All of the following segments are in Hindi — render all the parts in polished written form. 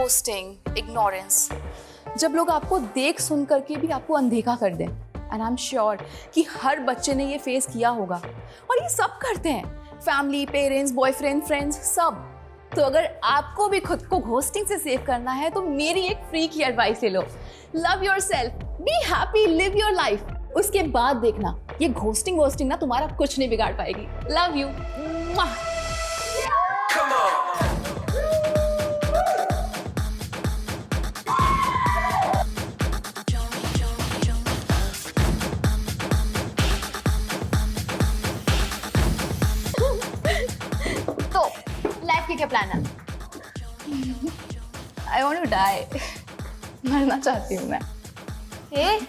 घोस्टिंग, इग्नोरेंस, जब लोग आपको देख सुन करके भी आपको अनदेखा कर दें। एंड आई एम श्योर कि हर बच्चे ने ये फेस किया होगा और ये सब करते हैं, फैमिली, पेरेंट्स, बॉयफ्रेंड, फ्रेंड्स, सब। तो अगर आपको भी खुद को घोस्टिंग से सेव करना है तो मेरी एक फ्री की एडवाइस ले लो। Love yourself, be happy, live your life. उसके बाद देखना ये घोस्टिंग वोस्टिंग ना तुम्हारा कुछ नहीं बिगाड़ पाएगी। Love you. तो लाइफ की क्या प्लान है? I want to die. मरना चाहती हूँ मैं। ए,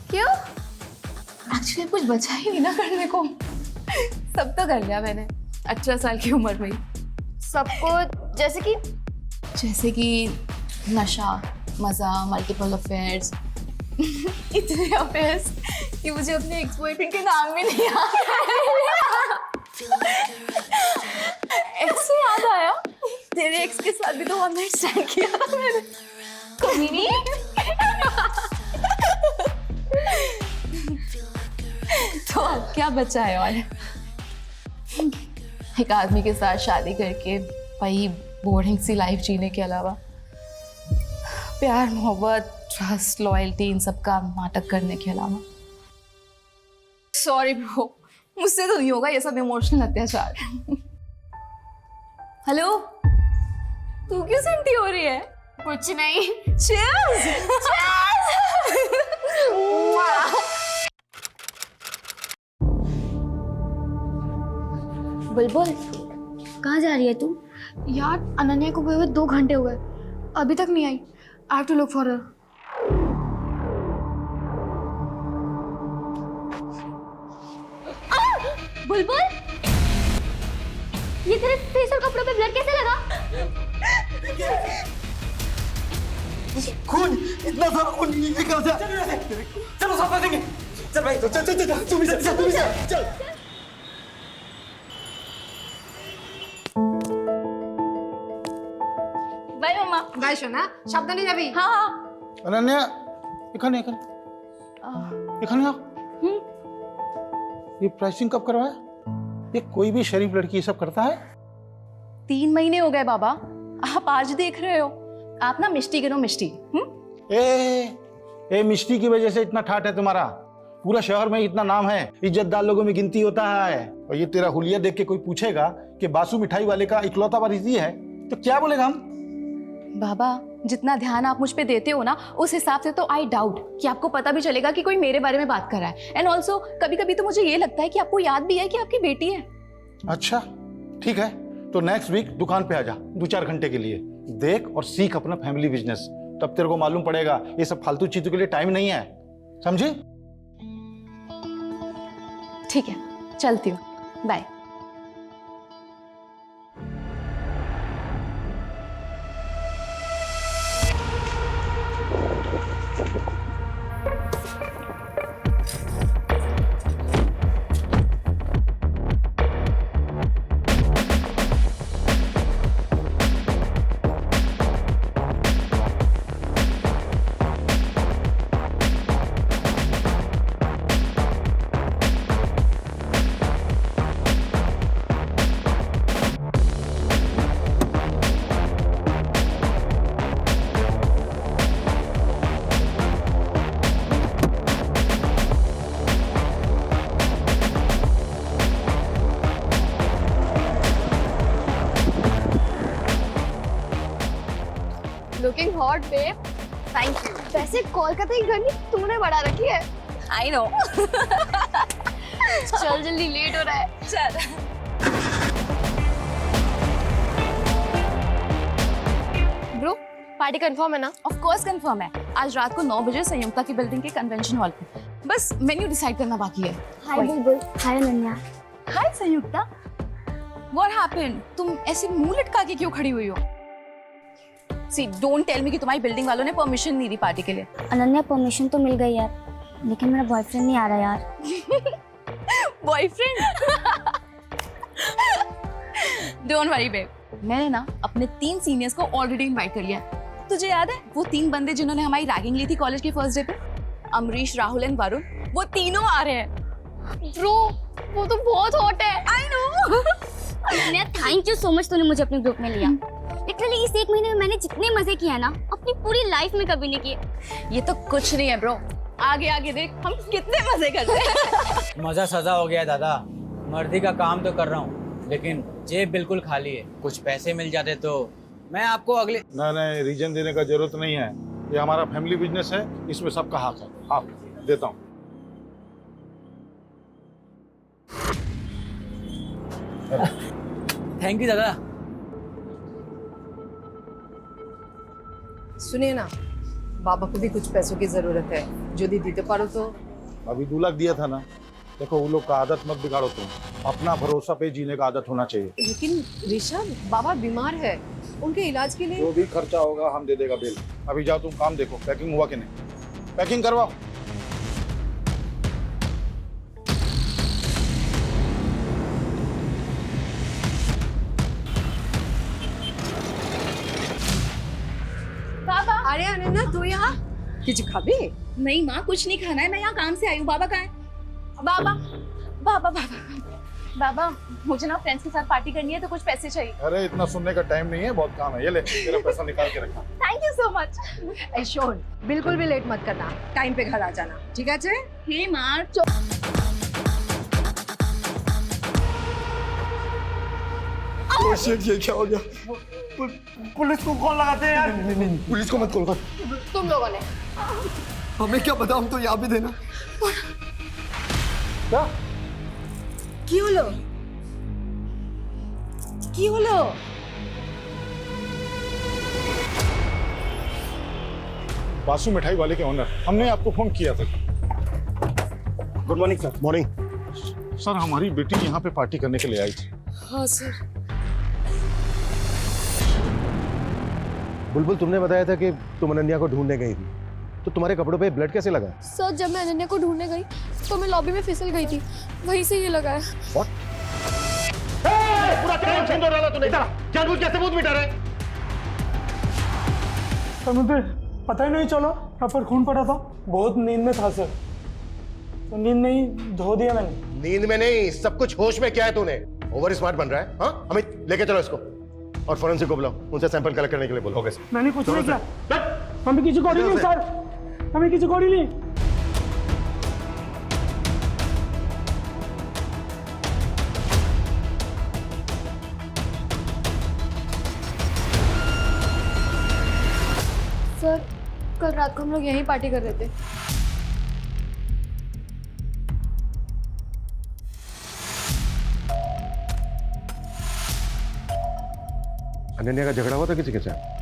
क्यों? एक्चुअली कुछ बचा ही नहीं ना करने को। सब तो कर लिया मैंने 18 साल की उम्र में। सबको जैसे कि नशा, मजा, मल्टीपल अफेयर्स। इतने अफेयर्स कि मुझे अपने एक्स बॉयफ्रेंड के नाम भी नहीं याद। एक्स से याद आया, तेरे एक्स के साथ भी तो वन नाइट स्टैंड किया था मैंने। कमीनी। तो अब क्या बचा है? और एक आदमी के साथ शादी करके वही बोरिंग सी लाइफ जीने के अलावा प्यार, मोहब्बत, ट्रस्ट, लॉयल्टी, इन सब का नाटक करने के अलावा। सॉरी ब्रो, मुझसे तो नहीं होगा ये सब इमोशनल अत्याचार। हेलो, तू क्यों सेंटी हो रही है? कुछ नहीं। Cheers! बुलबुल, कहाँ जा रही है तू? यार, अनन्या को गए हुए 2 घंटे हो गए, अभी तक नहीं आई। I have to look for her. Bulbul, ये तेरे फेस और कपड़ों पे ब्लड कैसे लगा? खून, इतना सारा खून निकल जा। चलो साफ कर देंगे। चल भाई, चल चल चल तू भी चल। बाय मम्मा। बाय सोना, সাবধানে যাবি। हाँ हाँ। अनन्या, এখানে आओ। ये प्राइसिंग कब करवाया? ये कोई भी शरीफ लड़की ये सब करता है? 3 महीने हो गए बाबा, आप आज देख रहे हो। आप ना मिष्टी गिनो, मिष्टी। ए मिष्टी की वजह से इतना ठाट है तुम्हारा। पूरा शहर में इतना नाम है, इज्जतदार लोगों में गिनती होता है। और ये तेरा हुलिया देख के कोई पूछेगा कि बासु मिठाई वाले का इकलौता वारिस ये है, तो क्या बोलेगा हम? बाबा, जितना ध्यान आप मुझ पे देते हो ना, उस हिसाब से तो आई डाउट कि आपको पता भी चलेगा कि कोई मेरे बारे में बात कर रहा है। एंड ऑल्सो कभी कभी तो मुझे ये लगता है कि आपको याद भी है कि आपकी बेटी है। अच्छा ठीक है, तो नेक्स्ट वीक दुकान पे आ जा 2-4 घंटे के लिए। देख और सीख अपना फैमिली बिजनेस, तब तेरे को मालूम पड़ेगा ये सब फालतू चीजों के लिए टाइम नहीं है, समझी? ठीक है, चलती हूँ, bye. Looking hot babe. Thank you. वैसे कोलकाता की गर्मी तूने बढ़ा रखी है। I know. चल जल्दी, लेट हो रहा है। चल। ब्रो, पार्टी कंफर्म है ना? ऑफ कोर्स कंफर्म है। आज रात को 9 बजे संयुक्ता की बिल्डिंग के कन्वेंशन हॉल पे। बस मेन्यू डिसाइड करना बाकी है। हाय बुलबुल। हाय अनन्या। हाय संयुक्ता। What happened? तुम ऐसे मुंह लटका के क्यों खड़ी हुई हो? See, don't tell me कि तुम्हारी बिल्डिंग वालों ने परमिशन नहीं दी पार्टी के लिए। अनन्या, परमिशन तो मिल गई यार, लेकिन मेरा बॉयफ्रेंड नहीं आ रहा यार। बॉयफ्रेंड? डोंट वरी बेब, मैंने ना अपने 3 सीनियर्स को ऑलरेडी इनवाइट कर लिया है। तुझे याद है वो 3 बंदे जिन्होंने हमारी रैगिंग ली थी कॉलेज के फर्स्ट डे पे? अमरीश, राहुल एंड वरुण, वो तीनों आ रहे हैं। ब्रो वो तो बहुत हॉट है। I no. Ananya thank you so much, तूने मुझे अपने ग्रुप में लिया। लिटरली इस 1 महीने में मैंने जितने मजे किए ना अपनी पूरी लाइफ में कभी नहीं किए। ये तो कुछ नहीं है ब्रो, आगे आगे देख हम कितने मजे करते हैं। मजा सजा हो गया दादा। मर्दी का काम तो कर रहा हूँ लेकिन जेब बिल्कुल खाली है। कुछ पैसे मिल जाते तो मैं आपको अगले। नहीं, रीजन देने का जरूरत नहीं है। ये हमारा फैमिली बिजनेस है, इसमें सबका हक है। हाँ, देता हूँ। थैंक यू दादा। सुनिए ना, बाबा को भी कुछ पैसों की जरूरत है, जो दी दीते पारो तो। अभी 2 लाख दिया था ना। देखो वो लोग का आदत मत बिगाड़ो तुम। अपना भरोसा पे जीने का आदत होना चाहिए। लेकिन ऋषभ, बाबा बीमार है, उनके इलाज के लिए। जो भी खर्चा होगा हम दे देगा बिल। अभी जाओ तुम काम देखो, पैकिंग हुआ कि नहीं। पैकिंग करवाओ। बाबा। अरे अनन्या तू यहाँ कुछ खाबी? नहीं माँ, कुछ नहीं खाना है, मैं यहाँ काम से आई हूँ। बाबा कहाँ है? बाबा बाबा बाबा बाबा, मुझे ना फ्रेंड्स के साथ पार्टी करनी है तो कुछ पैसे चाहिए। अरे इतना सुनने का टाइम नहीं है, बहुत काम है। ये ले तेरा पैसा निकाल के रखा। Thank you so much. ऐशोन, बिल्कुल भी लेट मत करना, टाइम पे घर आ जाना, ठीक है? हे माँ, ये क्या हो गया? पुलिस को कॉल लगाते हैं यार। नहीं, पुलिस को मत कॉल कर। तुम लोगों ने हमें क्या पता, हम तो यहाँ भी देना। क्या? কি হলো? কি হলো? बासु मिठाई वाले के ओनर, हमने आपको फोन किया था। Good morning sir. Morning sir, हमारी बेटी यहाँ पे पार्टी करने के लिए आई थी। हाँ सर। बुलबुल, तुमने बताया था कि तुम अनन्या को ढूंढने गई थी, तो तुम्हारे कपड़ों पे ब्लड कैसे लगा? सर जब मैं अनन्या को ढूंढने गई तो मैं लॉबी में फिसल गई थी, वहीं से ये लगा है। What? पूरा काम छीन डाला तूने। जानबूझ के सबूत मिटा रहे। मुझे पता ही नहीं चला, यहाँ पर खून पड़ा था। बहुत नींद में था सर, तो नींद में ही धो दिया मैंने। नींद में नहीं, सब कुछ होश में। क्या है तूने? ओवर स्मार्ट बन रहा है। हाँ, अमित लेके चलो इसको और फोरेंसिक को बुलाओ, उनसे सैंपल कलेक्ट करने के लिए बोलो। Okay sir. मैंने कुछ नहीं किया, हमें किसी को नहीं सर, हमें किसी को नहीं। सर कल रात को हम लोग यहीं पार्टी कर रहे थे। अनन्या का झगड़ा हुआ था किसी के साथ?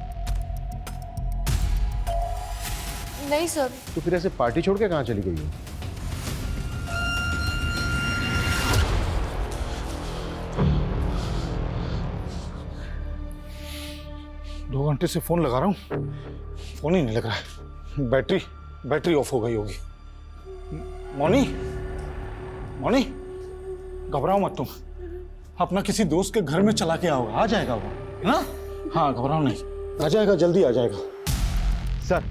नहीं सर। तो फिर ऐसे पार्टी छोड़ के कहाँ चली गई है? दो घंटे से फोन लगा रहा हूँ, फोन ही नहीं लग रहा है। बैटरी ऑफ हो गई होगी। मोनी, मोनी, घबराओ मत तुम। अपना किसी दोस्त के घर में चला के आओ, आ जाएगा वो, है ना? हाँ, घबराओ नहीं, आ जाएगा, जल्दी आ जाएगा। सर,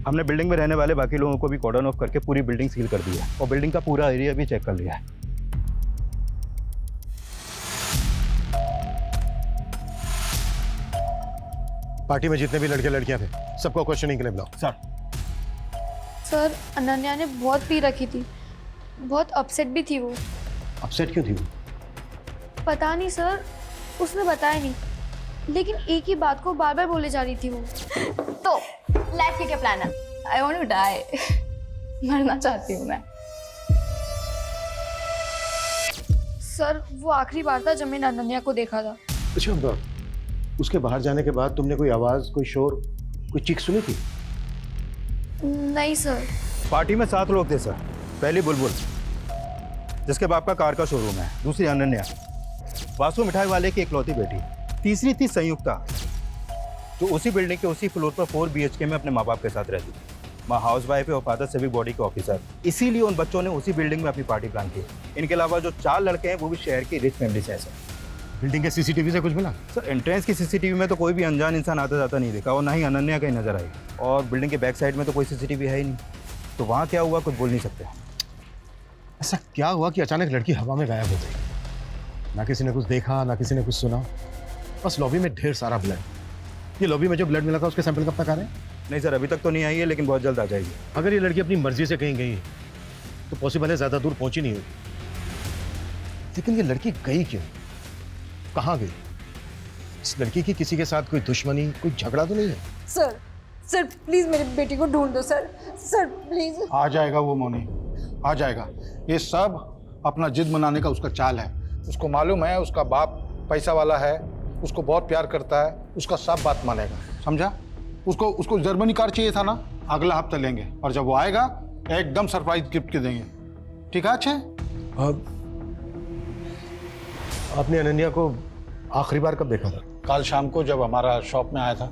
हमने बिल्डिंग में रहने वाले बाकी लोगों को भी कॉर्डन ऑफ करके पूरी बिल्डिंग सील कर दी है और बिल्डिंग का पूरा एरिया भी चेक कर लिया है। पार्टी में जितने भी लड़के लड़कियां थे सबको क्वेश्चनिंग के लिए बुलाओ। सर। सर अनन्या ने बहुत पी रखी थी, बहुत अपसेट भी थी वो। अपसेट क्यों थी वो? पता नहीं सर, उसने बताया नहीं, लेकिन एक ही बात को बार बार बोले जा रही थी वो। तो लाइफ के क्या प्लान है? I want to die. मरना चाहती हूँ मैं। सर वो आखिरी बार था जब मैंने अनन्या को देखा था। अच्छा, उसके बाहर जाने के बाद तुमने कोई आवाज, कोई शोर, कोई चीख सुनी थी? नहीं सर। पार्टी में 7 लोग थे सर। पहली बुलबुल, जिसके बाप का कार का शोरूम है। दूसरी अनन्या, बासु मिठाई वाले की इकलौती बेटी। तीसरी थी संयुक्ता, जो उसी बिल्डिंग के उसी फ्लोर पर 4 BHK में अपने माँ बाप के साथ रहती थी। माँ हाउस वाइफ है और फादर सिविक बॉडी के ऑफिसर। इसीलिए उन बच्चों ने उसी बिल्डिंग में अपनी पार्टी प्लान की। इनके अलावा जो 4 लड़के हैं वो भी शहर की रिच फैमिली से हैं सर। बिल्डिंग के सीसीटीवी से कुछ मिला? सर एंट्रेंस की सीसीटीवी में तो कोई भी अनजान इंसान आता जाता नहीं देखा और ना ही अनन्या कहीं नजर आई। और बिल्डिंग के बैक साइड में तो कोई सीसीटीवी है ही नहीं, तो वहाँ क्या हुआ कुछ बोल नहीं सकते। ऐसा क्या हुआ कि अचानक लड़की हवा में गायब हो गई? ना किसी ने कुछ देखा, ना किसी ने कुछ सुना, बस लॉबी में ढेर सारा ब्लड। ये लॉबी में जो ब्लड मिला था उसके सैंपल कब तक आ रहे हैं? नहीं सर, अभी तक तो नहीं आई है, लेकिन बहुत जल्द आ जाएगी। अगर ये लड़की अपनी मर्जी से कहीं गई तो पॉसिबल है ज़्यादा दूर पहुंची नहीं होगी। लेकिन ये लड़की गई क्यों, कहाँ गई? इस लड़की की किसी के साथ कोई दुश्मनी, कोई झगड़ा तो नहीं है? सर प्लीज मेरी बेटी को ढूंढ दो सर प्लीज। आ जाएगा वो मोनी, आ जाएगा। ये सब अपना जिद मनाने का उसका चाल है। उसको मालूम है उसका बाप पैसा वाला है, उसको बहुत प्यार करता है, उसका सब बात मानेगा, समझा? उसको जर्मनी कार चाहिए था ना, अगला हफ्ता लेंगे, और जब वो आएगा एकदम सरप्राइज गिफ्ट के देंगे। ठीक है? अच्छे आपने अनन्या को आखिरी बार कब देखा था? कल शाम को जब हमारा शॉप में आया था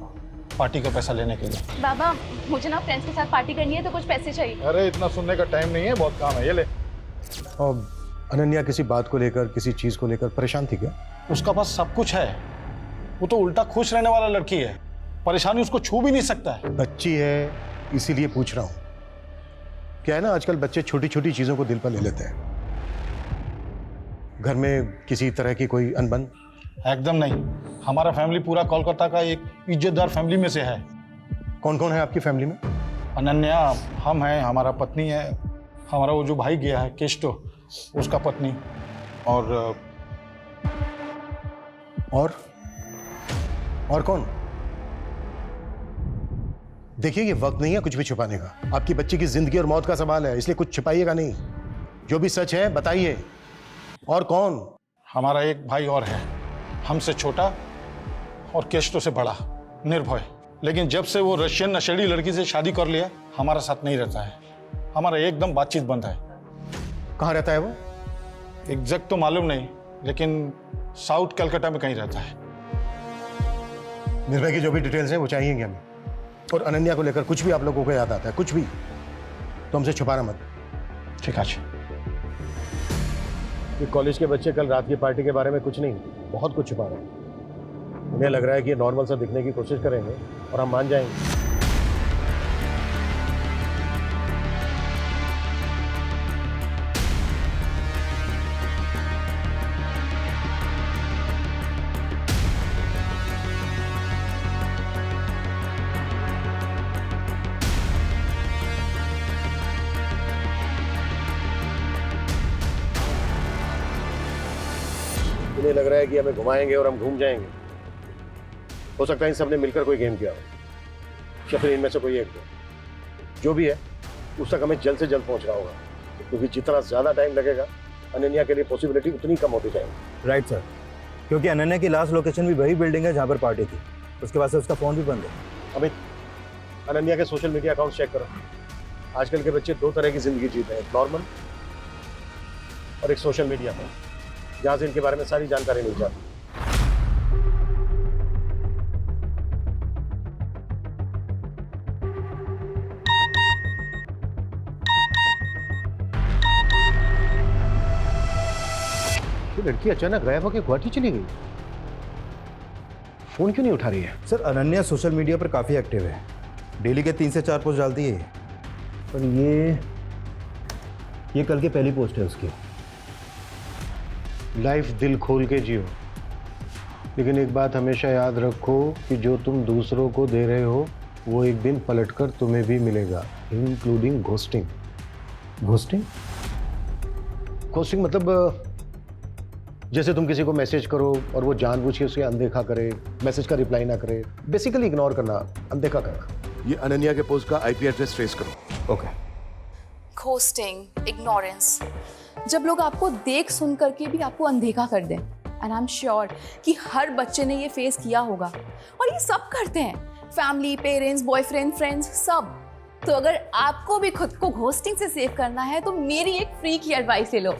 पार्टी का पैसा लेने के लिए। बाबा मुझे ना फ्रेंड्स के साथ पार्टी करनी है तो कुछ पैसे चाहिए। अरे इतना सुनने का टाइम नहीं है, बहुत काम है, ये ले। और अनन्या किसी बात को लेकर, किसी चीज को लेकर परेशान थी क्या? उसका पास सब कुछ है, वो तो उल्टा खुश रहने वाला लड़की है, परेशानी उसको छू भी नहीं सकता है। बच्ची है इसीलिए पूछ रहा हूँ। क्या है ना, आजकल बच्चे छोटी छोटी चीजों को दिल पर ले लेते हैं। घर में किसी तरह की कोई अनबन? एकदम नहीं, हमारा फैमिली पूरा कोलकाता का एक इज्जतदार फैमिली में से है। कौन कौन है आपकी फैमिली में? अनन्या, हम हैं, हमारा पत्नी है, हमारा वो जो भाई गया है केस्टो, उसका पत्नी, और कौन? देखिए ये वक्त नहीं है कुछ भी छुपाने का। आपकी बच्ची की जिंदगी और मौत का सवाल है, इसलिए कुछ छिपाइएगा नहीं। जो भी सच है बताइए। और कौन? हमारा एक भाई और है, हमसे छोटा और केस्टो से बड़ा, निर्भय। लेकिन जब से वो रशियन नशेड़ी लड़की से शादी कर लिया, हमारा साथ नहीं रहता है, हमारा एकदम बातचीत बंद है। कहाँ रहता है वो? एग्जैक्ट तो मालूम नहीं, लेकिन साउथ कलकत्ता में कहीं रहता है। निर्भय की जो भी डिटेल्स हैं वो चाहिएंगे हमें। और अनन्या को लेकर कुछ भी आप लोगों को याद आता है, कुछ भी, तो हमसे छुपाना मत। ठीक है। ये कॉलेज के बच्चे कल रात की पार्टी के बारे में कुछ नहीं, बहुत कुछ छुपा रहे हैं। उन्हें लग रहा है कि ये नॉर्मल सा दिखने की कोशिश करेंगे और हम मान जाएंगे। उन्हें लग रहा है कि हमें घुमाएंगे और हम घूम जाएंगे। हो सकता है इन सब ने मिलकर कोई गेम किया हो, या फिर इनमें से कोई एक हो। जो भी है उस तक हमें जल्द से जल्द पहुंचना होगा, क्योंकि जितना ज्यादा टाइम लगेगा अनन्या के लिए पॉसिबिलिटी उतनी कम होती जाएगी। राइट सर, क्योंकि अनन्या की लास्ट लोकेशन भी वही बिल्डिंग है जहाँ पर पार्टी थी। उसके बाद से उसका फ़ोन भी बंद है। अमित, अनन्या के सोशल मीडिया अकाउंट चेक करो। आजकल के बच्चे दो तरह की जिंदगी जीते हैं, एक नॉर्मल और एक सोशल मीडिया पर, जहाँ से इनके बारे में सारी जानकारी मिल जाती है। लड़की अचानक गायब होकर गुवाहाटी चली गई, फोन क्यों नहीं उठा रही है? सर अनन्या सोशल मीडिया पर काफ़ी एक्टिव है, डेली के 3 से 4 पोस्ट डालती है। पर ये कल की पहली पोस्ट है उसकी। लाइफ दिल खोल के जियो, लेकिन एक बात हमेशा याद रखो कि जो तुम दूसरों को दे रहे हो वो एक दिन पलटकर तुम्हें भी मिलेगा, इंक्लूडिंग घोस्टिंग। घोस्टिंग? घोस्टिंग मतलब जैसे तुम किसी को मैसेज करो और वो जानबूझ के उसे अनदेखा करे, मैसेज का रिप्लाई ना करे, बेसिकली इग्नोर करना, अनदेखा करना। ये अनन्या के पोस्ट का आईपी एड्रेस ट्रेस करो। ओके। घोस्टिंग, इग्नोरेंस, जब लोग आपको देख सुन करके भी आपको अनदेखा कर दें, एंड आई एम श्योर कि हर बच्चे ने ये फेस किया होगा, और ये सब करते हैं, फैमिली, पेरेंट्स, बॉयफ्रेंड, फ्रेंड्स, सब। तो अगर आपको भी खुद को घोस्टिंग से सेव करना है तो मेरी एक फ्री की एडवाइस ले लो।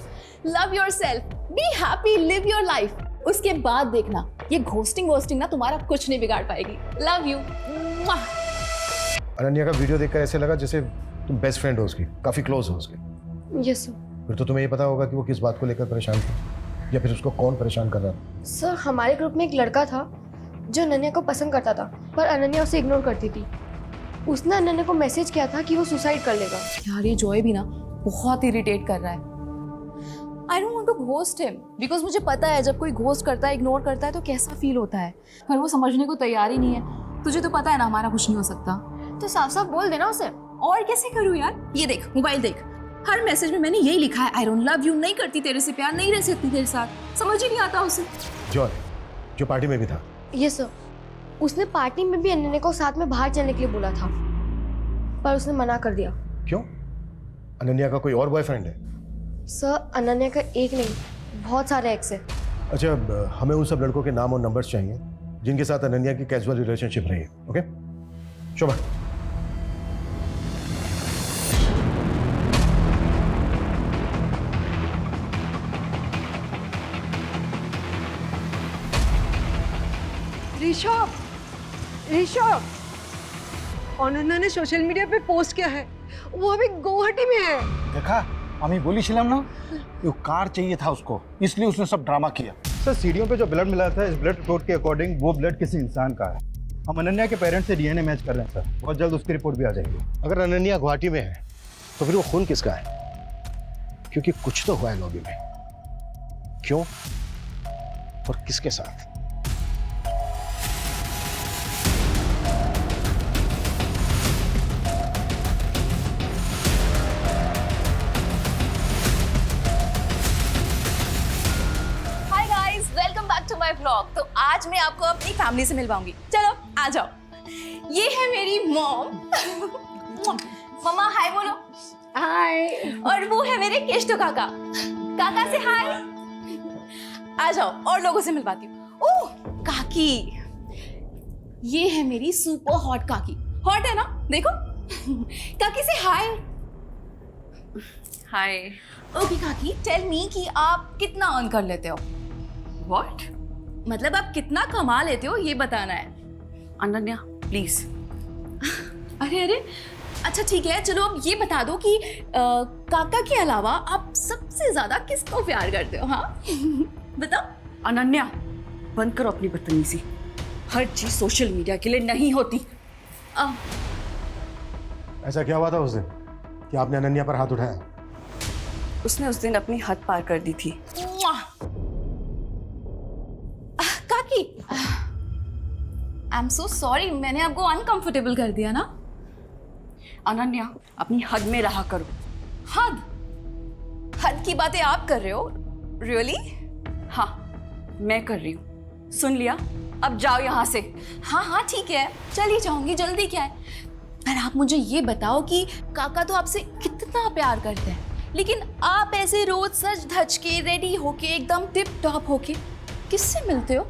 Love yourself, be happy, live your life. उसके बाद देखना ये घोस्टिंग ना तुम्हारा कुछ नहीं बिगाड़ पाएगी। Love you. अनन्या का वीडियो देखकर ऐसे लगा जैसे तुम बेस्ट फ्रेंड हो उसकी, काफी क्लोज हो उसके। Yes sir. फिर तो तुम्हें ये पता होगा कि वो किस बात को लेकर परेशान थी। या फिर उसको कौन परेशान कर रहा था? सर हमारे ग्रुप में एक लड़का था जो अनन्या को पसंद करता था, पर अनन्या उसे इग्नोर करती थी। उसने अनन्या को मैसेज किया था कि वो सुसाइड कर लेगा। यार ये जॉय भी ना बहुत इरिटेट कर रहा है। I don't want to ghost him because मुझे पता है जब कोई घोस्ट करता है, इग्नोर करता है तो कैसा फील होता है, पर वो समझने को तैयार ही नहीं है। तुझे तो पता है ना हमारा कुछ नहीं हो सकता। तो साफ साफ बोल देना उसे। और कैसे करूँ यार? ये देख, मोबाइल देख, हर मैसेज में मैंने यही लिखा है, आई डोंट लव यू, नहीं करती तेरे से प्यार, नहीं रह सकती तेरे साथ। समझ ही नहीं आता उसे। जॉय जो पार्टी में भी था। ये सर, उसने पार्टी में भी अनन्या को साथ में बाहर चलने के लिए बोला था, पर उसने मना कर दिया। क्यों? अनन्या का कोई और बॉयफ्रेंड है? सर अनन्या का एक नहीं, बहुत सारे एक्स है। अच्छा, अब हमें उन सब लड़कों के नाम और नंबर्स चाहिए जिनके साथ अनन्या की कैजुअल रिलेशनशिप रही है। ओके शोभा। ऋषभ, ऋषभ, अनन्या ने सोशल मीडिया पे पोस्ट किया है, वो अभी गुवाहाटी में है। देखा, আমি বলেছিলাম না वो कार चाहिए था उसको, इसलिए उसने सब ड्रामा किया। सर सीढ़ियों पे जो ब्लड मिला था, इस ब्लड रिपोर्ट के अकॉर्डिंग वो ब्लड किसी इंसान का है। हम अनन्या के पेरेंट्स से डीएनए मैच कर रहे हैं सर, बहुत जल्द उसकी रिपोर्ट भी आ जाएगी। अगर अनन्या गुवाहाटी में है तो फिर वो खून किसका है? क्योंकि कुछ तो हुआ है लॉबी में। क्यों और किसके साथ? My vlog. तो आज मैं आपको अपनी फैमिली से मिलवाऊंगी। चलो आ जाओ। ये है मेरी मॉम। मम्मा हाय बोलो। हाय। और वो है मेरे केष्टो काका। काका से हाय। आ जाओ और लोगों से मिलवाती हूँ। ओह काकी, ये है मेरी सुपर हॉट काकी। हॉट है ना, देखो। काकी से हाय। हाय। ओके काकी, टेल मी कि आप कितना अर्न कर लेते हो? व्हाट? मतलब आप कितना कमा लेते हो ये बताना है। अनन्या प्लीज। अरे अरे, अच्छा ठीक है, चलो अब ये बता दो कि काका के अलावा आप सबसे ज्यादा किसको प्यार करते हो? हाँ बताओ। अनन्या बंद करो अपनी बदतमीजी। हर चीज सोशल मीडिया के लिए नहीं होती। ऐसा क्या हुआ था उस दिन कि आपने अनन्या पर हाथ उठाया? उसने उस दिन अपनी हद पार कर दी थी। काकी, आई एम सो सॉरी, मैंने आपको अनकंफर्टेबल कर दिया ना? अनन्या अपनी हद में रहा करो। हद? हद की बातें आप कर रहे हो? रियली? हाँ मैं कर रही हूँ। सुन लिया, अब जाओ यहाँ से। हाँ हाँ ठीक है, चली जाऊंगी, जल्दी क्या है। पर आप मुझे ये बताओ कि काका तो आपसे कितना प्यार करते हैं, लेकिन आप ऐसे रोज सज धज के रेडी होके एकदम टिप टॉप होके किससे मिलते हो?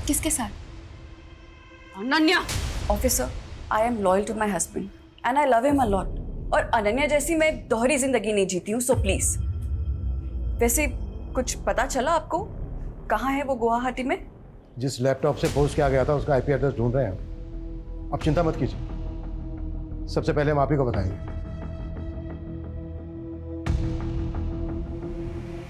किसके साथ? Ananya, officer, I am loyal to my husband and I love him a lot. और अनन्या जैसी मैं दोहरी जिंदगी नहीं जीती हूँ, सो प्लीज। वैसे कुछ पता चला आपको कहाँ है वो गुवाहाटी में? जिस लैपटॉप से पोस्ट किया गया था उसका आईपी एड्रेस ढूंढ रहे हैं। आप चिंता मत कीजिए, सबसे पहले हम आप ही को बताएंगे।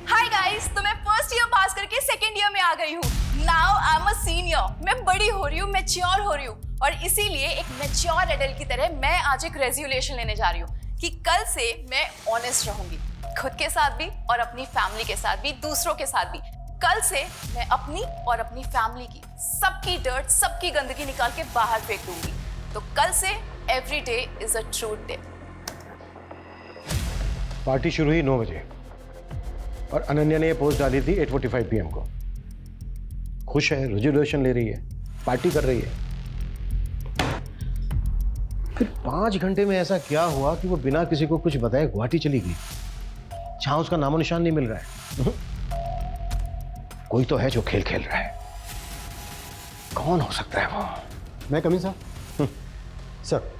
हाय गाइस, तो मैं फर्स्ट ईयर पास करके सेकंड ईयर में आ गई हूँ। Now I am a senior. मैं बड़ी हो रही हूँ, मैच्योर हो रही हूँ, और इसीलिए एक मैच्योर एडल्ट की तरह मैं आज एक रेजोल्यूशन लेने जा रही हूँ कि कल से मैं ऑनेस्ट रहूंगी, खुद के साथ भी और अपनी फैमिली के साथ भी, दूसरों के साथ भी। कल से मैं अपनी और अपनी फैमिली की सबकी डर्ट, सबकी गंदगी निकाल के बाहर फेंक दूंगी। तो कल से every day is a truth day. Party शुरू हुई 9 बजे और अनन्या ने ये पोस्ट डाली थी 8:45 PM को। खुश है, रेजोल्यूशन ले रही है, पार्टी कर रही है। फिर 5 घंटे में ऐसा क्या हुआ कि वो बिना किसी को कुछ बताए गुवाहाटी चली गई, जहां उसका नामो निशान नहीं मिल रहा है? कोई तो है जो खेल खेल रहा है। कौन हो सकता है वो? मैं कमी सर। सर,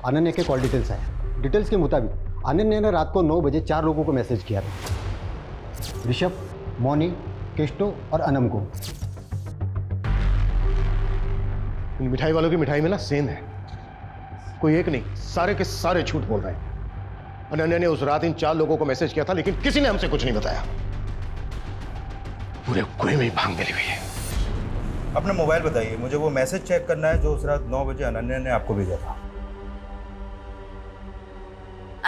अनन्या के कॉल डिटेल्स आए। डिटेल्स के मुताबिक अनन्या ने रात को 9 बजे 4 लोगों को मैसेज किया था। ऋषभ, मोनी, केष्टो और अनम को। इन मिठाई वालों की मिठाई में ना सेंध है। कोई एक नहीं, सारे के सारे झूठ बोल रहे हैं। अनन्या ने उस रात इन 4 लोगों को मैसेज किया था, लेकिन किसी ने हमसे कुछ नहीं बताया। पूरे कुएं में भांग मिली हुई है। अपना मोबाइल बताइए, मुझे वो मैसेज चेक करना है जो उस रात 9 बजे अनन्या ने आपको भेजा था।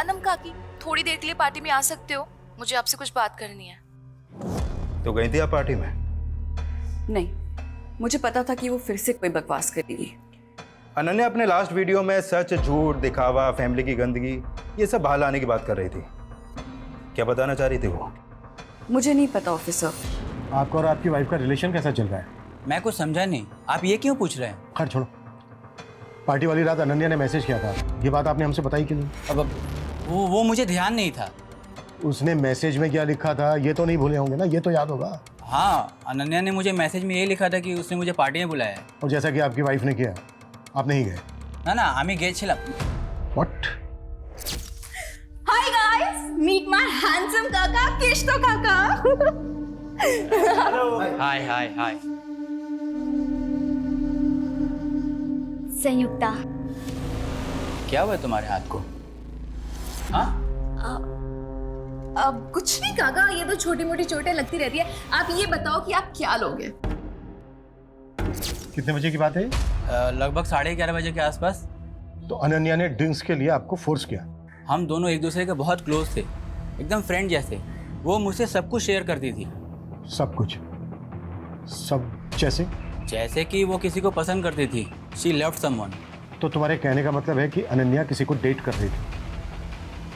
अनम काकी, थोड़ी देर के लिए पार्टी में आ सकते हो? मुझे आपसे कुछ बात करनी है। तो गई थी आप पार्टी में? नहीं, मुझे पता था कि वो फिर से कोई बकवास करेगी। अनन्या अपने लास्ट वीडियो में सच, झूठ, दिखावा, फैमिली की गंदगी, ये सब बाहर लाने की बात कर रही थी। क्या बताना चाह रही थी वो? मुझे नहीं पता ऑफिसर। आपका और आपकी वाइफ का रिलेशन कैसा चल रहा है? मैं कुछ समझा नहीं, आप ये क्यों पूछ रहे हैं? खैर छोड़ो, पार्टी वाली रात अनन्या ने मैसेज किया था, ये बात आपने हमसे बताई क्यों नहीं? अब वो मुझे ध्यान नहीं था। उसने मैसेज में क्या लिखा था ये तो नहीं भूले होंगे ना, ये तो याद होगा। हाँ, अनन्या ने मुझे मैसेज में ये लिखा था कि उसने मुझे पार्टी में बुलाया है। और जैसा कि आपकी वाइफ ने किया, आप नहीं गए? ना ना, आमी गेছিলাম। What? Hi guys, meet my handsome काका, केशतो काका। हाय हाय हाय। संयुक्ता, क्या हुआ तुम्हारे हाथ को? हाँ? अब कुछ नहीं काका, ये तो छोटी मोटी चोटें लगती रहती है। आप ये बताओ कि आप क्या लोगे? कितने बजे की बात है? लगभग 11:30 बजे के आसपास। तो अनन्या ने ड्रिंक्स के लिए आपको फोर्स किया? हम दोनों एक दूसरे के बहुत क्लोज थे, एकदम फ्रेंड जैसे। वो मुझसे सब कुछ शेयर करती थी। सब कुछ? सब जैसे? जैसे कि वो किसी को पसंद करती थी। She loved someone. तो तुम्हारे कहने का मतलब है कि अनन्या किसी को डेट कर रही थी?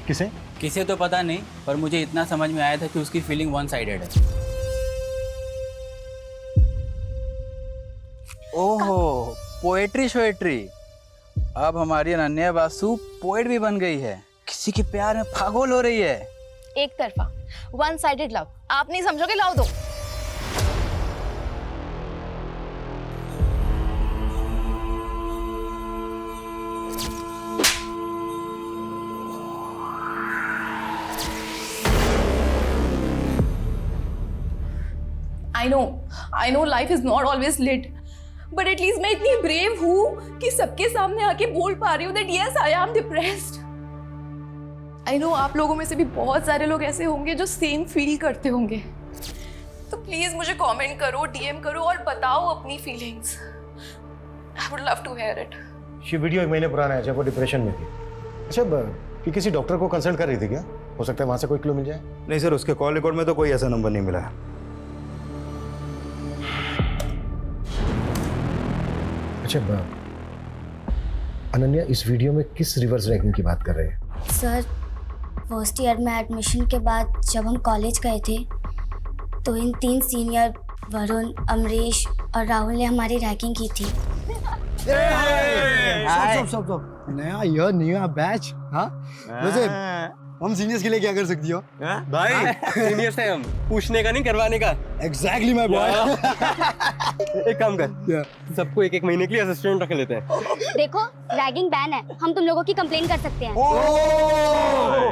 किसे? किसे तो पता नहीं, पर मुझे इतना समझ में आया था कि उसकी फीलिंग वन साइडेड है। ओहो, पोएट्री शोएट्री। अब हमारी अनन्या बासु पोएट भी बन गई है, किसी के प्यार में पागल हो रही है। एक तरफा, वन साइडेड लव। आप नहीं समझोगे, लाओ दो। I know life is not always lit, but at least मैं इतनी brave हूँ कि सबके सामने आके बोल पा रही हूँ that yes, I am depressed. I know आप लोगों में से भी बहुत सारे लोग ऐसे होंगे जो सेम फील करते होंगे। तो प्लीज मुझे कमेंट करो, डीएम करो और बताओ अपनी feelings. I would love to hear it. ये वीडियो 1 महीने पुराना है जब वो डिप्रेशन में थी। अच्छा, कि किसी डॉक्टर को कंसल्ट कर रही थी क्या? हो सकता है वहां से कोई क्लू मिल जाए। नहीं सर, उसके कॉल रिकॉर्ड में तो कोई ऐसा नंबर नहीं मिला है। अच्छा, अनन्या इस वीडियो में किस रिवर्स रैंकिंग की बात कर रहे हैं? सर, फर्स्ट ईयर में एडमिशन के बाद जब हम कॉलेज गए थे तो इन 3 सीनियर वरुण, अमरीश और राहुल ने हमारी रैंकिंग की थी। स्टॉप। नया बैच। हाँ, वैसे हम सीनियर्स के लिए क्या कर सकती हो? भाई सीनियर्स है हम, पूछने का नहीं करवाने का। Exactly my boy. एक काम कर, सबको 1-1 महीने के लिए असिस्टेंट रख लेते हैं। देखो, रैगिंग बैन है, हम तुम लोगों की कंप्लेन कर सकते हैं।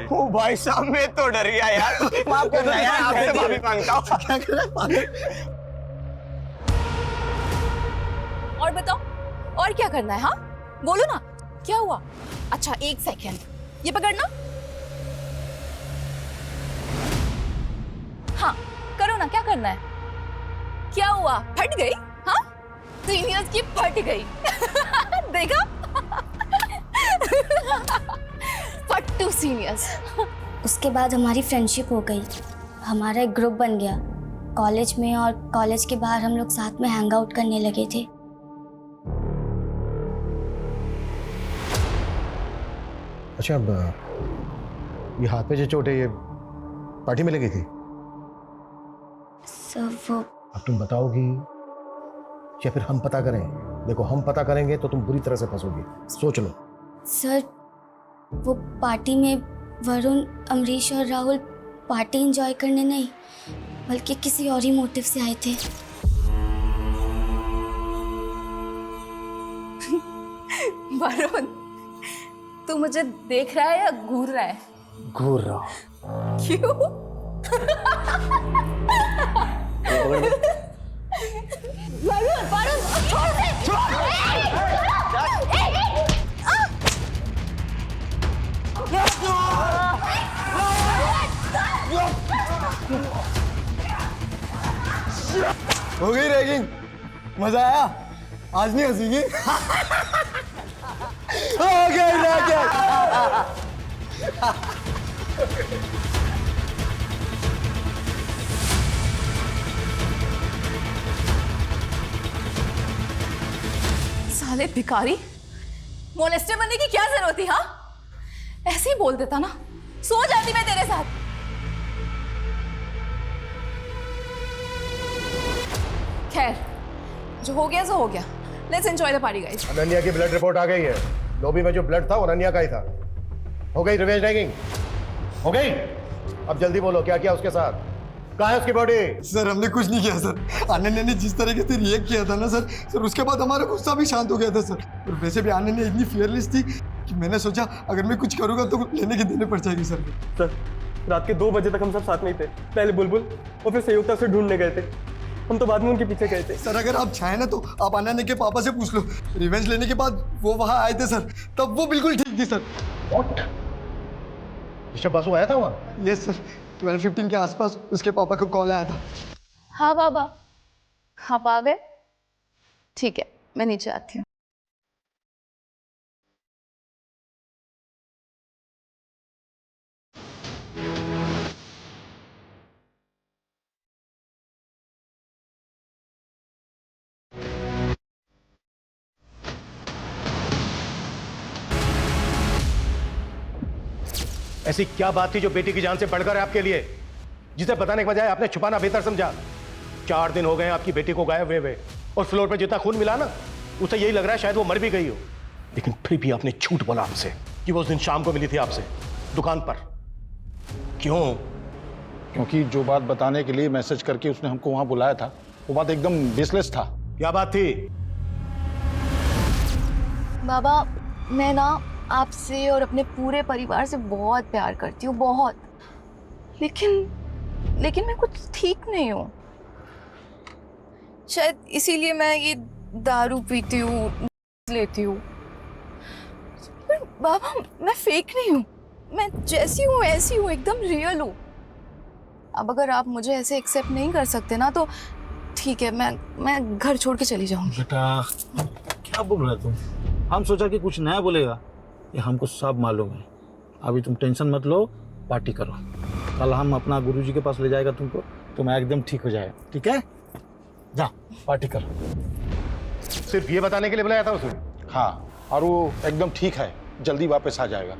ओ भाई साहब, मैं तो डर गया यार। माफ करना यार, आपसे माफी मांगता हूँ। क्या कर रहा है? और बताओ, और क्या करना है? हाँ बोलो ना, क्या हुआ? अच्छा, 1 सेकेंड, ये पकड़ना। हाँ करो ना, क्या करना है? क्या हुआ? फट गई? हाँ, सीनियर्स की फट गई। देखा? फट्टू सीनियर्स। उसके बाद हमारी फ्रेंडशिप हो गई, हमारा एक ग्रुप बन गया कॉलेज में, और कॉलेज के बाहर हम लोग साथ में हैंग आउट करने लगे थे। अच्छा, अब ये हाथ पे जो चोट है ये पार्टी में लगी थी? सर वो अब तुम बताओगी या फिर हम पता करें? देखो, हम पता करेंगे तो तुम बुरी तरह से फंसोगी, सोच लो। सर, वो पार्टी में वरुण, अमरीश और राहुल पार्टी एंजॉय करने नहीं बल्कि किसी और ही मोटिव से आए थे। वरुण, तू मुझे देख रहा है या घूर रहा है? घूर रहा हूं। क्यों? वरुण, वरुण, छोड़ दे! हो गई रैगिंग, मजा आया? आज नहीं हंसीगी? हो गई रैगिंग। साले भिखारी, मोलेस्टर बनने की क्या जरूरत थी? हाँ, ऐसे ही बोल देता ना, सो जाती मैं तेरे साथ। खैर, जो हो गया सो हो गया। Let's enjoy the party guys. Ananya की ब्लड रिपोर्ट आ गई है। लॉबी में जो ब्लड था वो अनन्या का ही था। हो गई रिवेंज रैगिंग? हो गई? अब जल्दी बोलो, क्या किया उसके साथ? कहाँ है उसकी बॉडी? सर हमने कुछ नहीं किया सर। अनन्या ने जिस तरीके से रिएक्ट किया था ना सर, उसके बाद हमारा गुस्सा भी शांत हो गया था सर। और वैसे भी अनन्या इतनी फियरलेस थी कि मैंने सोचा अगर मैं कुछ करूंगा तो लेने के देने पड़ जाएगी सर। सर रात के 2 बजे तक हम सब साथ में ही थे। पहले बुलबुल और फिर संयुक्ता से ढूंढने गए थे। हम तो बाद में उनके पीछे गए थे। सर अगर आप चाहें ना तो आप अनन्या के पापा से पूछ लो। रिवेंज लेने के बाद वो वहां आए थे सर, तब वो बिल्कुल ठीक थी सर। व्हाट? ऋषभ बासु आया था वहाँ? यस सर, 12:15 के आसपास उसके पापा को कॉल आया था। हाँ बाबा, आप आ गए? ठीक है, मैं नीचे आती हूँ। ऐसी क्या बात थी जो बेटी की जान से बढ़कर है आपके लिए, जिसे बताने के बजाय आपने छुपाना बेहतर समझा? 4 दिन हो गए आपकी बेटी को गायब हुए और फ्लोर पे जितना खून मिला ना, उसे यही लग रहा है शायद वो मर भी गई हो। लेकिन फिर भी आपने झूठ बोला हमसे कि वो उस दिन शाम को मिली थी आपसे दुकान पर। क्यों? क्योंकि जो बात बताने के लिए मैसेज करके उसने हमको वहां बुलाया था, वो बात एकदम बेसलेस था। क्या बात थी? बाबा, मैं ना आपसे और अपने पूरे परिवार से बहुत प्यार करती हूँ, बहुत। लेकिन मैं कुछ ठीक नहीं हूँ। शायद इसीलिए मैं ये दारू पीती हूँ, लेती हूँ। पर बाबा, मैं फेक नहीं हूँ। मैं जैसी हूँ ऐसी हूँ, एकदम रियल हूँ। अब अगर आप मुझे ऐसे एक्सेप्ट नहीं कर सकते ना तो ठीक है, मैं घर छोड़ के चली जाऊंगी। बेटा क्या बोल रहे तुम? हम सोचा कि कुछ नया बोलेगा, ये हमको सब मालूम है। अभी तुम टेंशन मत लो, पार्टी करो। कल हम अपना गुरुजी के पास ले जाएगा तुमको, तुम एकदम ठीक हो जाएगा। ठीक है, जा पार्टी करो। सिर्फ ये बताने के लिए बुलाया था उसे? हाँ, और वो एकदम ठीक है, जल्दी वापस आ जाएगा।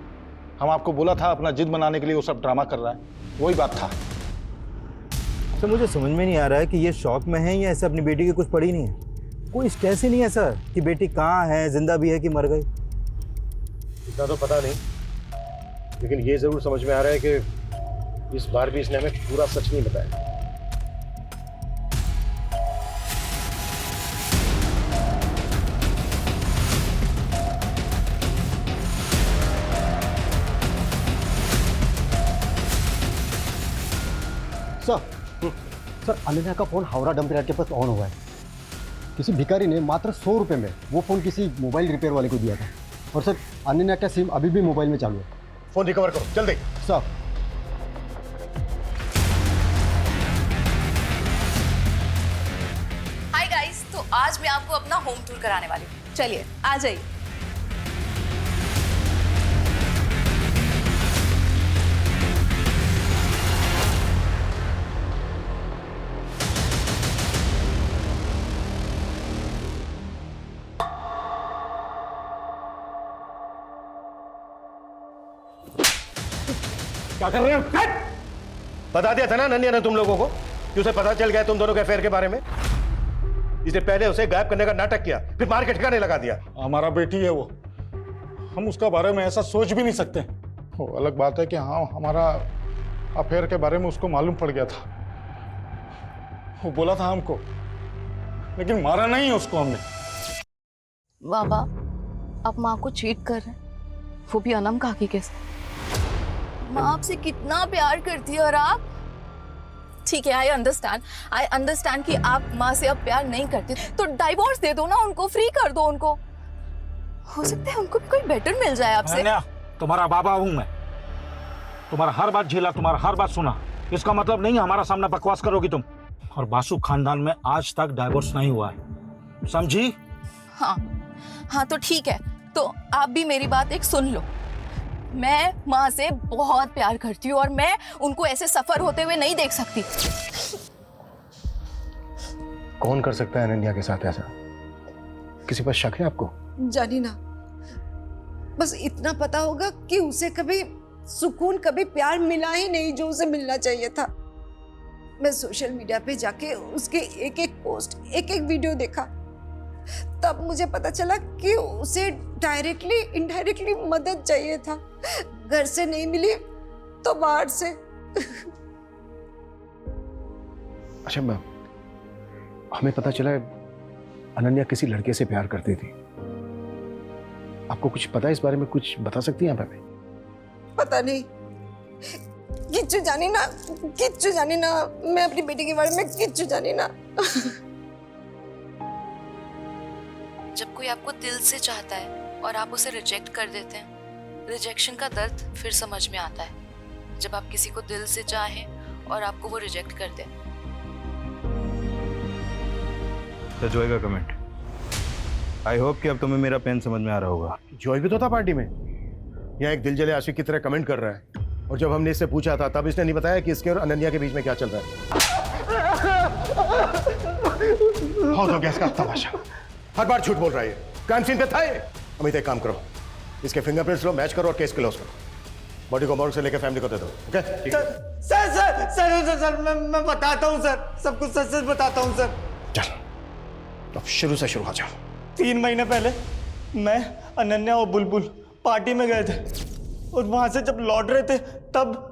हम आपको बोला था अपना जिद बनाने के लिए वो सब ड्रामा कर रहा है, वही बात था। सर मुझे समझ में नहीं आ रहा है कि ये शौक में है या ऐसे अपनी बेटी की कुछ पड़ी नहीं है। कोई स्ट्रेस ही नहीं है सर कि बेटी कहाँ है, जिंदा भी है कि मर गई। इतना तो पता नहीं, लेकिन ये जरूर समझ में आ रहा है कि इस बार भी इसने हमें पूरा सच नहीं बताया। सर अनन्या का फोन हावड़ा डंप यार्ड के पास ऑन हुआ है। किसी भिखारी ने मात्र 100 रुपये में वो फोन किसी मोबाइल रिपेयर वाले को दिया था। और सर अनन्या का सिम अभी भी मोबाइल में चालू है। फोन रिकवर करो जल्दी। सर हाय गाइस, तो आज मैं आपको अपना होम टूर कराने वाली हूँ। चलिए आ जाइए। क्या कर रहे हो? बता दिया था ना अनन्या ने तुम लोगों को कि उसे पता चल गया तुम दोनों के अफेयर के बारे में। इसने पहले उसे गायब करने का नाटक किया, फिर मार के ठिकाने लगा दिया। हमारा बेटी है वो, हम उसका बारे में ऐसा सोच भी नहीं सकते। वो अलग बात है कि हाँ, हमारा अफेयर के बारे में उसको मालूम पड़ गया था। वो बोला था हमको, लेकिन मारा नहीं है उसको हमने। बाबा, आप माँ को चीट कर रहे हैं, वो भी अनम काकी के साथ। माँ आपसे कितना प्यार करती है और आप। ठीक है, आई अंडरस्टैंड कि आप माँ से अब प्यार नहीं करते, तो डाइवोर्स दे दो ना उनको, फ्री कर दो उनको। हो सकता है उनको भी कोई बेटर मिल जाए आपसे। तुम्हारा बाबा हूं मैं, तुम्हारा हर बात झेला, तुम्हारा हर बात सुना। इसका मतलब नहीं हमारा सामना बकवास करोगी तुम। और बासु खानदान में आज तक डाइवोर्स नहीं हुआ है, समझी? हाँ हाँ तो ठीक है, तो आप भी मेरी बात एक सुन लो। मैं माँ से बहुत प्यार करती हूँ और मैं उनको ऐसे सफर होते हुए नहीं देख सकती। कौन कर सकता है अनन्या के साथ ऐसा? किसी पर शक है आपको? जानी ना, बस इतना पता होगा कि उसे कभी सुकून, कभी प्यार मिला ही नहीं जो उसे मिलना चाहिए था। मैं सोशल मीडिया पे जाके उसके एक एक पोस्ट, एक एक वीडियो देखा, तब मुझे पता चला कि उसे डायरेक्टली इनडायरेक्टली मदद चाहिए था। घर से नहीं मिली तो बाहर से। अच्छा, हमें पता चला अनन्या किसी लड़के से प्यार करती थी। आपको कुछ पता है इस बारे में? कुछ बता सकती हैं आप हमें? पता नहीं, किच्चू जानी ना, किच्चू जानी ना, मैं अपनी बेटी के बारे में किच्चू जानी ना। जब कोई आपको दिल से चाहता है और आप उसे रिजेक्ट कर देते हैं, रिजेक्शन का दर्द फिर समझ में आता है। जब आप किसी को दिल से चाहें और आपको वो रिजेक्ट कर दें। तो जॉय का कमेंट, आई होप कि अब तुम्हें मेरा पेन समझ में आ रहा होगा। जॉय भी तो था पार्टी में, यहाँ एक दिल जले आशिक की तरह कमेंट कर रहा है। और जब हमने इससे पूछा था तब इसने नहीं बताया कि इसके और अनन्या के बीच में क्या चल रहा है। बहुत हो गया इसका तमाशा, हर बार झूठ बोल रहा है। क्राइम सीन पे था ये। अमित एक काम करो, इसके फिंगरप्रिंट्स लो, मैच करो और केस क्लोज करो। बॉडी को मॉर्ग से लेकर फैमिली को दे दो। Okay? Sir sir sir sir sir मैं बताता हूँ सर, सब कुछ सच सच बताता हूँ सर। चल, तो शुरू से शुरू हो जाओ। 3 महीने पहले मैं, अनन्या और बुलबुल पार्टी में गए थे और वहां से जब लौट रहे थे तब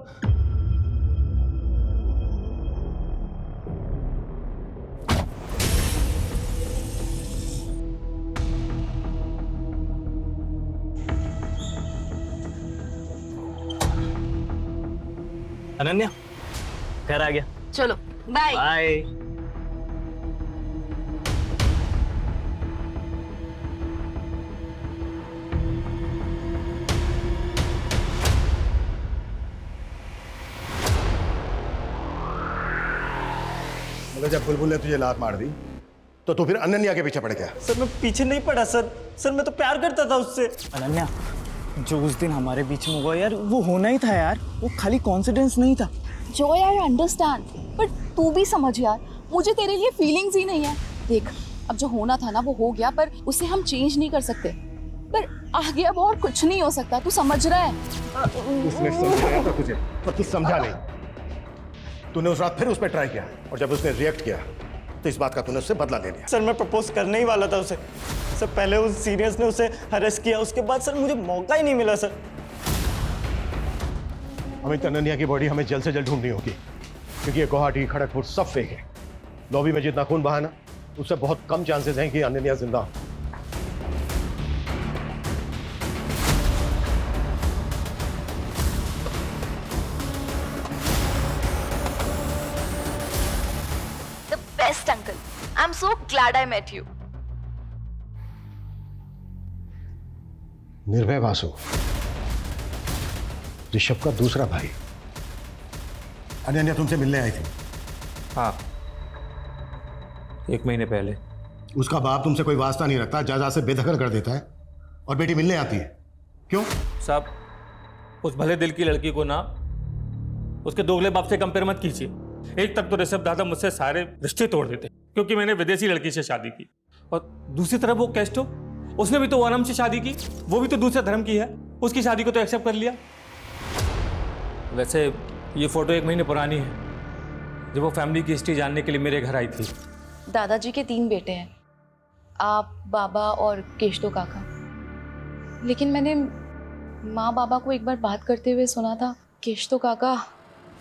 अनन्या घर आ गया। चलो बाय बाय। मगर जब बुलबुल ने तुझे लात मार दी तो तू फिर अनन्या के पीछे पड़ गया। सर मैं पीछे नहीं पड़ा सर मैं तो प्यार करता था उससे। अनन्या, जो उस दिन हमारे बीच में हुआ यार, वो होना ही था यार, वो खाली कॉन्फिडेंस नहीं था। जॉय आई अंडरस्टैंड, बट तू भी समझ यार, मुझे तेरे लिए फीलिंग्स ही नहीं है। देख, अब जो होना था ना वो हो गया, पर उसे हम चेंज नहीं कर सकते। पर आगे अब और कुछ नहीं हो सकता, तू समझ रहा है? उसने समझाया था तुझे, पर तू समझा नहीं। तूने उस रात फिर उस पर ट्राई किया और जब उसने रिएक्ट किया तो इस बात का तूने उससे बदला ले लिया। सर मैं प्रपोज करने ही वाला था उसे। सर पहले उस सीनियर्स ने उसे अरेस्ट किया, उसके बाद सर मुझे मौका ही नहीं मिला सर। अमित, अनन्या की बॉडी हमें जल्द से जल्द ढूंढनी होगी, क्योंकि ये गुवाहाटी, खड़गपुर सब फेक है। लॉबी में जितना खून बहा ना, उससे बहुत कम चांसेस हैं कि अनन्या जिंदा हो। The best uncle. I'm so glad I met you. निर्भय वासु, ऋषभ का दूसरा भाई। अनन्या तुमसे मिलने आई थी? हाँ, 1 महीने पहले। उसका बाप तुमसे कोई वास्ता नहीं रखता, जायदाद से बेदखल कर देता है और बेटी मिलने आती है। क्यों? साहब, उस भले दिल की लड़की को ना उसके दोगले बाप से कंपेयर मत कीजिए। एक तक तो ऋषभ दादा मुझसे सारे रिश्ते तोड़ देते क्योंकि मैंने विदेशी लड़की से शादी की, और दूसरी तरफ वो कैस्टो, उसने भी तो वनम से शादी की, वो भी तो दूसरे धर्म की है, उसकी शादी को तो एक्सेप्ट कर लिया। वैसे ये फोटो 1 महीने पुरानी है, जब वो फैमिली की हिस्ट्री जानने के लिए मेरे घर आई थी। दादाजी के 3 बेटे हैं, आप, बाबा और केशतो काका। लेकिन मैंने माँ बाबा को एक बार बात करते हुए सुना था, केशतो काका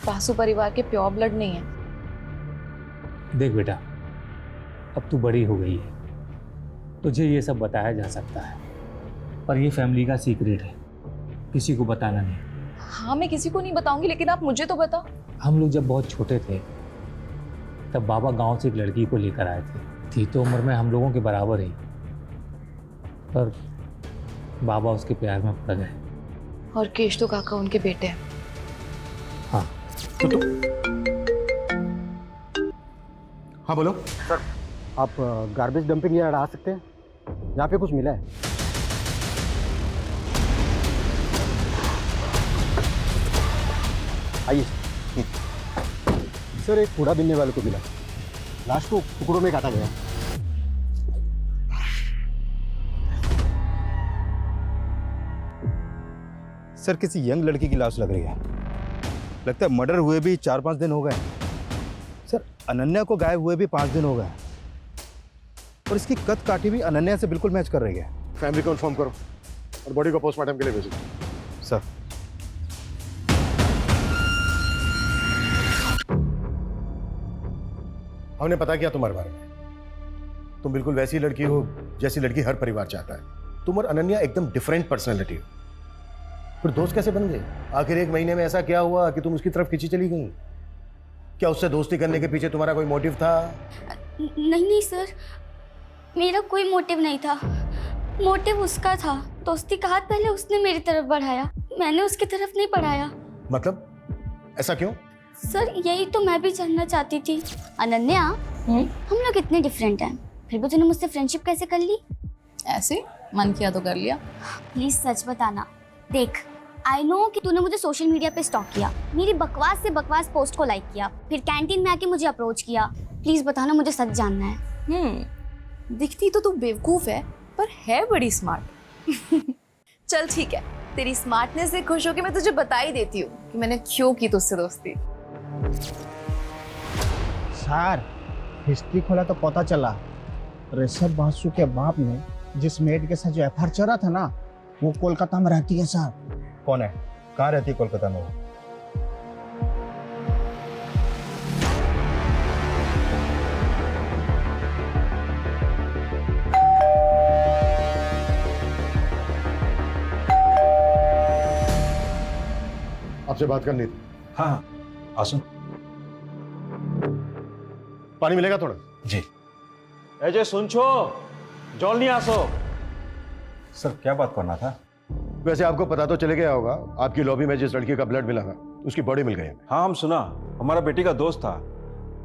बासु परिवार के प्योर ब्लड नहीं है। देख बेटा, अब तू बड़ी हो गई है, तुझे ये सब बताया जा सकता है, पर ये फैमिली का सीक्रेट है, किसी को बताना नहीं। हाँ, मैं किसी को नहीं बताऊंगी, लेकिन आप मुझे तो बताओ। हम लोग जब बहुत छोटे थे तब बाबा गांव से एक लड़की को लेकर आए थे, थी तो उम्र में हम लोगों के बराबर ही, पर बाबा उसके प्यार में पड़ गए। और केशतो काका उनके बेटे हैं। हाँ, हाँ बोलो। सर आप गार्बेज डंपिंग यार्ड आ सकते हैं? यहाँ पे कुछ मिला है। आइए। सर एक कूड़ा बिनने वाले को मिला, लाश को टुकड़ों में काटा गया। सर किसी यंग लड़की की लाश लग रही है। लगता है मर्डर हुए भी 4-5 दिन हो गए। सर अनन्या को गायब हुए भी 5 दिन हो गए और इसकी कद काठी भी अनन्या से बिल्कुल मैच कर रही है। फैमिली को इन्फॉर्म करो और बॉडी को पोस्टमार्टम के लिए भेजो। सर हमने पता किया तुम्हारे बारे में। तुम बिल्कुल वैसी लड़की हो जैसी लड़की हर परिवार चाहता है। तुम और अनन्या एकदम डिफरेंट पर्सनैलिटी हो। फिर दोस्त कैसे बन गए? आखिर 1 महीने में ऐसा क्या हुआ कि तुम उसकी तरफ खींची चली गई? क्या उससे दोस्ती करने के पीछे तुम्हारा कोई मोटिव था? नहीं सर, मेरा कोई मोटिव नहीं था। मोटिव उसका था। दोस्ती का हाथ पहले उसने मेरी तरफ बढ़ाया, मैंने उसकी तरफ नहीं बढ़ाया। मतलब ऐसा क्यों? सर यही तो मैं भी जानना चाहती थी। अनन्या, हम लोग इतने डिफरेंट हैं, फिर भी तूने मुझसे फ्रेंडशिप कैसे कर ली? ऐसे मन किया तो कर लिया। प्लीज सच बताना। देख, आई नो कि तूने मुझे सोशल मीडिया पे स्टॉक किया, मेरी बकवास से बकवास पोस्ट को लाइक किया, फिर कैंटीन में आके मुझे अप्रोच किया। प्लीज बताना, मुझे सच जानना है। दिखती तो तू बेवकूफ है पर है बड़ी स्मार्ट। चल ठीक है, तेरी स्मार्टनेस से खुश होकर मैं तुझे बता ही देती हूँ कि मैंने क्यों की तुझसे दोस्ती। सर हिस्ट्री खोला तो पता चला ऋषभ बासु के बाप ने जिस मेड के साथ जो एफआईआर चला था ना, वो कोलकाता में रहती है सर। कौन है? कहाँ रहती है कोलकाता में? आपसे बात करनी थी। हाँ आसो। पानी मिलेगा थोड़ा? जी। अजय सुन छो, जॉल नहीं आसो। सर क्या बात करना था? वैसे आपको पता तो चले गया होगा, आपकी लॉबी में जिस लड़की का ब्लड मिला था उसकी बॉडी मिल गई है। हाँ हम सुना, हमारा बेटी का दोस्त था।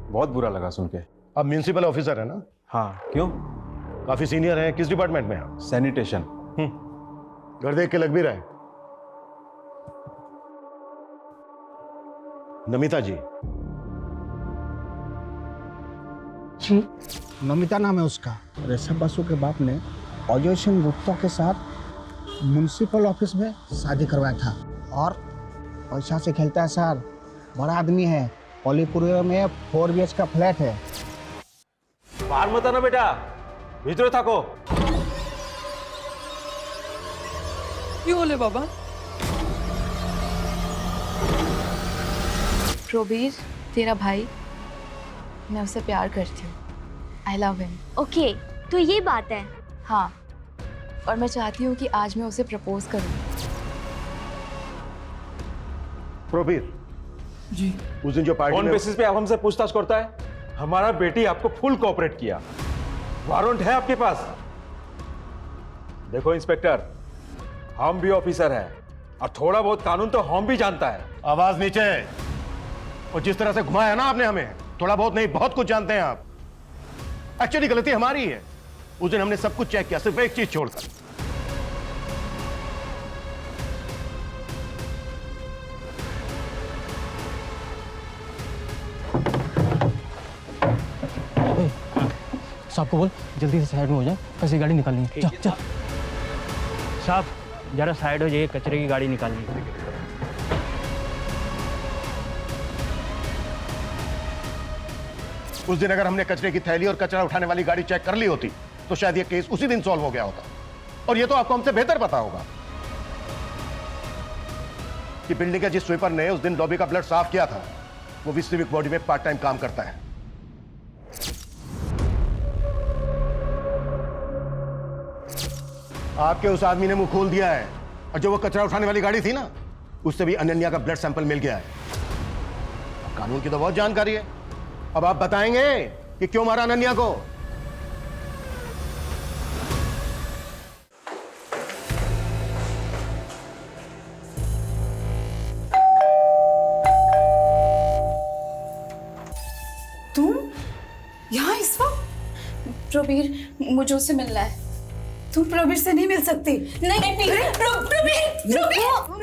बहुत बुरा लगा सुन के। आप म्युनिसिपल ऑफिसर है ना? हाँ क्यों? काफी सीनियर हैं। किस डिपार्टमेंट में हैं? सैनिटेशन। घर देख के लग भी रहा है। नमिता जी। नमिता नाम है उसका। ऋषभ बासु के बाप ने अजय सिंह गुप्ता के साथ म्युनिसिपल ऑफिस में शादी करवाया था और पैसा से खेलता है सर। बड़ा आदमी है। पॉलीपुर में 4 BH का फ्लैट है। बाहर मत आना बेटा, भीतर थको। क्यों बोले बाबा? प्रोबीर तेरा भाई, मैं उससे प्यार करती हूँ। आई लव हिम। ओके, तो ये बात है। हाँ, और मैं चाहती हूँ कि आज मैं उसे प्रपोज करूँ। प्रोबीर जी। उस दिन जो पार्टी कौन बेसिस पे आप हमसे पूछताछ करता है? हमारा बेटी आपको फुल कोऑपरेट किया। वारंट है आपके पास। देखो इंस्पेक्टर, हम भी ऑफिसर हैं और थोड़ा बहुत कानून तो हम भी जानता है। आवाज नीचे। और जिस तरह से घुमाया ना आपने हमें, थोड़ा बहुत नहीं बहुत कुछ जानते हैं आप। एक्चुअली गलती हमारी है। उस दिन हमने सब कुछ चेक किया, सिर्फ एक चीज छोड़कर। साहब को बोल जल्दी से साइड में हो जाए, कैसी गाड़ी निकालनी है। चल चल। साहब जरा साइड हो जाइए, कचरे की गाड़ी निकालनी है। उस दिन अगर हमने कचरे की थैली और कचरा उठाने वाली गाड़ी चेक कर ली होती तो शायद ये केस उसी दिन सॉल्व हो गया होता। और ये तो आपको हमसे बेहतर पता होगा कि बिल्डिंग के जिस स्वीपर ने उस दिन लॉबी का ब्लड साफ किया था वो भी सिविक बॉडी में पार्ट टाइम काम करता है। आपके उस आदमी ने मुंह खोल दिया है और जो वो कचरा उठाने वाली गाड़ी थी ना, उससे भी अनन्या का ब्लड सैंपल मिल गया है। कानून की तो बहुत जानकारी है। अब आप बताएंगे कि क्यों मारा अनन्या को? तुम प्रवीर, मुझे उससे मिलना है। तुम प्रवीर से नहीं मिल सकती। नहीं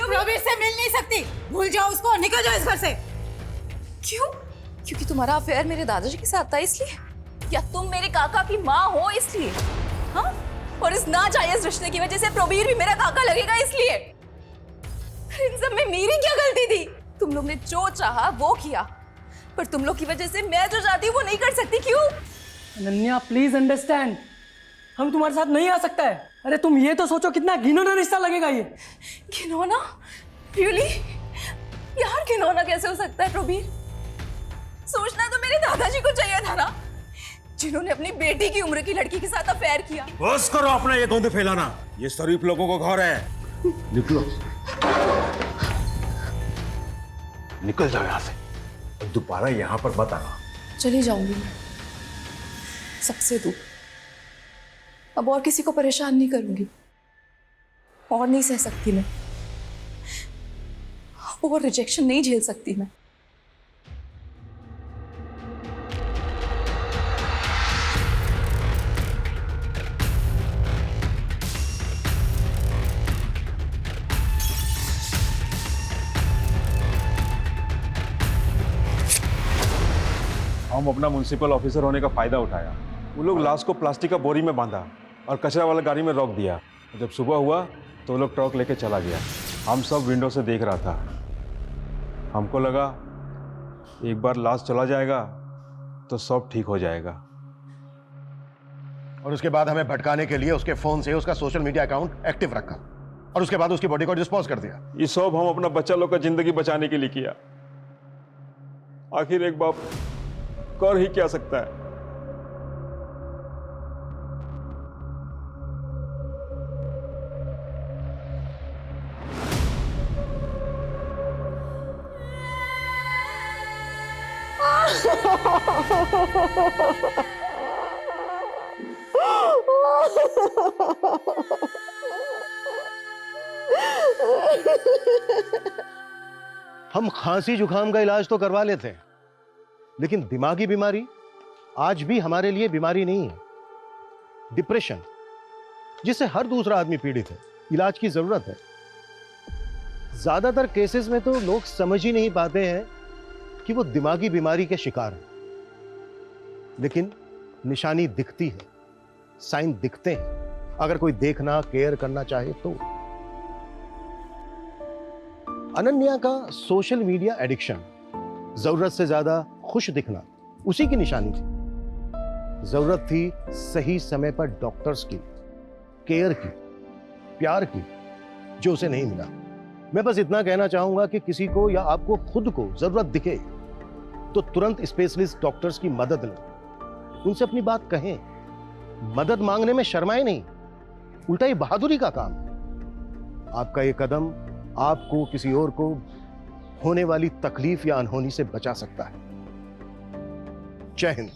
प्रवीर से मिल नहीं सकती। भूल जाओ उसको, निकल जाओ इस घर से। क्यों? क्योंकि तुम्हारा अफेयर मेरे दादाजी के साथ था इसलिए? या तुम मेरे काका की माँ हो इसलिए? हाँ? और इस नाजायज रिश्ते की वजह से प्रवीर भी मेरा काका लगेगा इसलिए? इन सब में मेरी क्या गलती थी? तुम लोग ने जो चाहा वो किया, पर तुम लोग की वजह से मैं जो चाहती हूँ वो नहीं कर सकती। क्यों? अनन्या प्लीज अंडरस्टैंड, हम तुम्हारे साथ नहीं आ सकता है। अरे तुम ये तो सोचो कितना घिनौना रिश्ता लगेगा ये। घिनौना? रियली? यार घिनौना कैसे हो सकता है प्रवीर? सोचना तो मेरे दादाजी को चाहिए था ना, जिन्होंने अपनी बेटी की उम्र की लड़की के साथ अफेयर किया। बस करो अपना ये गंद फैलाना, ये शरीफ लोगों को घर है। निकलो, निकल जाओ यहाँ से, दोबारा यहाँ पर मत आना। चली जाऊंगी मैं, सबसे दूर। अब और किसी को परेशान नहीं करूंगी, और नहीं सह सकती मैं, और रिजेक्शन नहीं झेल सकती मैं। हम अपना म्युनिसिपल ऑफिसर होने का फायदा उठाया। वो लोग लाश को प्लास्टिक का बोरी में बांधा और कचरा वाला गाड़ी में रोक दिया। जब सुबह हुआ तो वो लोग ट्रक लेके चला गया। हम सब विंडो से देख रहा था। हमको लगा एक बार लाश चला जाएगा तो सब ठीक हो जाएगा। और उसके बाद हमें भटकाने के लिए उसके फोन से उसका सोशल मीडिया अकाउंट एक्टिव रखा, और उसके बाद उसकी बॉडी को डिस्पोज कर दिया। ये सब हम अपना बच्चा लोग का जिंदगी बचाने के लिए किया। आखिर एक बाप कर ही क्या सकता है। हम खांसी जुकाम का इलाज तो करवा लेते हैं, लेकिन दिमागी बीमारी आज भी हमारे लिए बीमारी नहीं है। डिप्रेशन, जिससे हर दूसरा आदमी पीड़ित है, इलाज की जरूरत है। ज्यादातर केसेस में तो लोग समझ ही नहीं पाते हैं कि वो दिमागी बीमारी के शिकार हैं, लेकिन निशानी दिखती है, साइन दिखते हैं, अगर कोई देखना केयर करना चाहे तो। अनन्या का सोशल मीडिया एडिक्शन, जरूरत से ज्यादा खुश दिखना, उसी की निशानी थी। जरूरत थी सही समय पर डॉक्टर्स की, केयर की, प्यार की, जो उसे नहीं मिला। मैं बस इतना कहना चाहूंगा कि किसी को या आपको खुद को जरूरत दिखे तो तुरंत स्पेशलिस्ट डॉक्टर्स की मदद लें, उनसे अपनी बात कहें। मदद मांगने में शर्माएं नहीं, उल्टा ये बहादुरी का काम है। आपका ये कदम आपको किसी और को होने वाली तकलीफ या अनहोनी से बचा सकता है। जय हिंद।